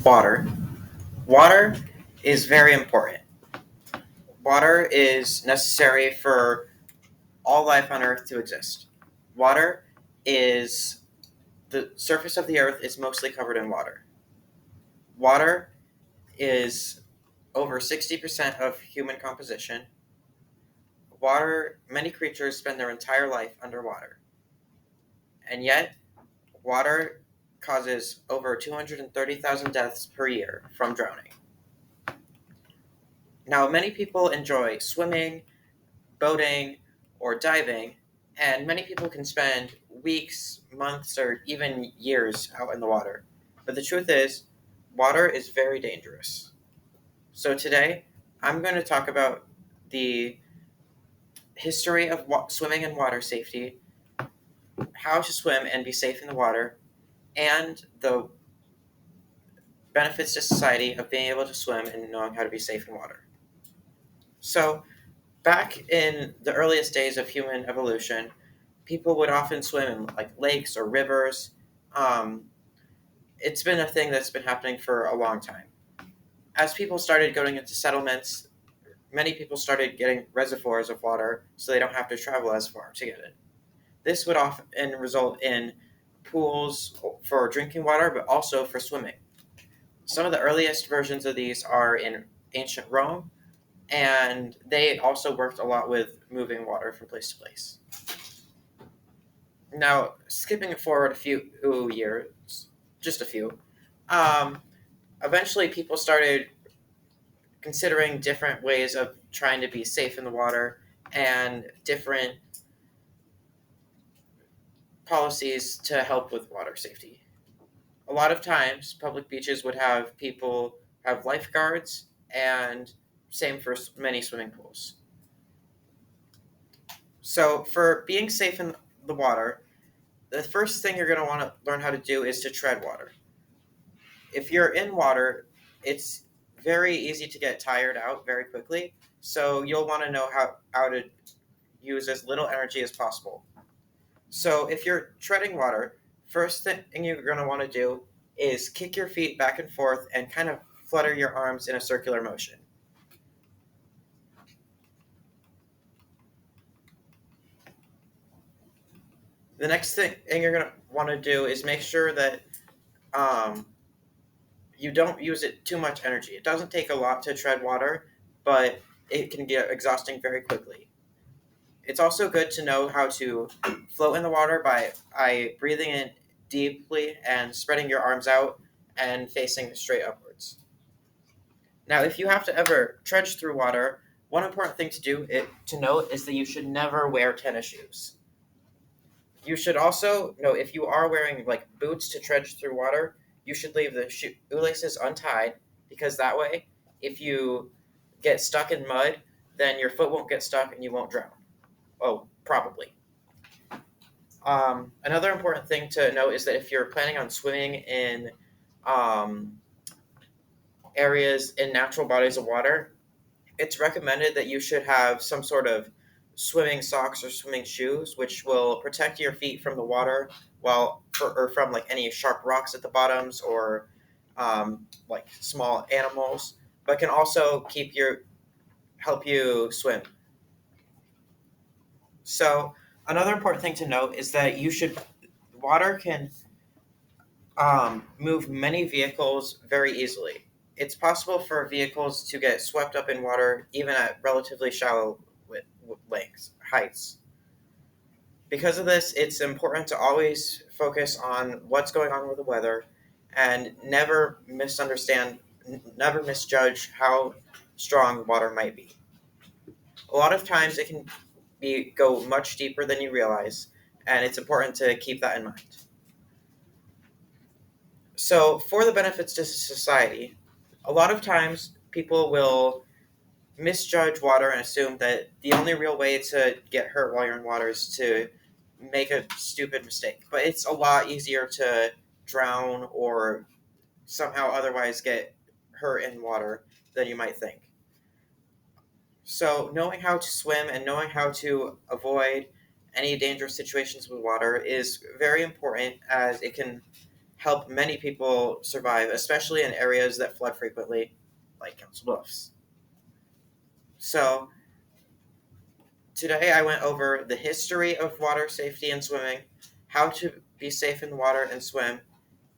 Water. Water is very important. Water is necessary for all life on Earth to exist. Water is the surface of the Earth is mostly covered in water. Water is over 60% of human composition. Water, many creatures spend their entire life underwater. And yet, water causes over 230,000 deaths per year from drowning. Now, many people enjoy swimming, boating, or diving, and many people can spend weeks, months, or even years out in the water. But the truth is, water is very dangerous. So today, I'm going to talk about the history of swimming and water safety, how to swim and be safe in the water, and the benefits to society of being able to swim and knowing how to be safe in water. So, back in the earliest days of human evolution, people would often swim in like lakes or rivers. Um, it's been a thing that's been happening for a long time. As people started going into settlements, many people started getting reservoirs of water so they don't have to travel as far to get it. This would often result in pools for drinking water, but also for swimming. Some of the earliest versions of these are in ancient Rome, and they also worked a lot with moving water from place to place. Now, skipping forward a few years, just a few, um, eventually people started considering different ways of trying to be safe in the water and different policies to help with water safety. A lot of times, public beaches would have people have lifeguards, and same for many swimming pools. So, for being safe in the water, the first thing you're going to want to learn how to do is to tread water. If you're in water, it's very easy to get tired out very quickly, so you'll want to know how to use as little energy as possible. So if you're treading water, first thing you're going to want to do is kick your feet back and forth and kind of flutter your arms in a circular motion. The next thing you're going to want to do is make sure that um, you don't use it too much energy. It doesn't take a lot to tread water, but it can get exhausting very quickly. It's also good to know how to float in the water by breathing in deeply and spreading your arms out and facing straight upwards. Now, if you have to ever trudge through water, one important thing to note is that you should never wear tennis shoes. You should also know if you are wearing like boots to trudge through water, you should leave the shoelaces untied because that way, if you get stuck in mud, then your foot won't get stuck and you won't drown. Oh, probably. Another important thing to note is that if you're planning on swimming in um, areas in natural bodies of water, it's recommended that you should have some sort of swimming socks or swimming shoes, which will protect your feet from the water or from like any sharp rocks at the bottoms or like small animals, but can also help you swim. So another important thing to note is that water can move many vehicles very easily. It's possible for vehicles to get swept up in water even at relatively shallow heights. Because of this, it's important to always focus on what's going on with the weather and never misjudge how strong water might be. A lot of times it can go much deeper than you realize, and it's important to keep that in mind. So, for the benefits to society, a lot of times people will misjudge water and assume that the only real way to get hurt while you're in water is to make a stupid mistake. But it's a lot easier to drown or somehow otherwise get hurt in water than you might think. So, knowing how to swim and knowing how to avoid any dangerous situations with water is very important as it can help many people survive, especially in areas that flood frequently, like Council Bluffs. So, today I went over the history of water safety and swimming, how to be safe in the water and swim,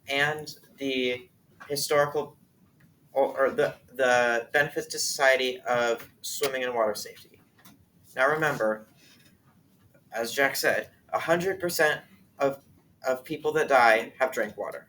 and the historical or the benefits to society of swimming and water safety. Now remember, as Jack said, 100% of people that die have drank water.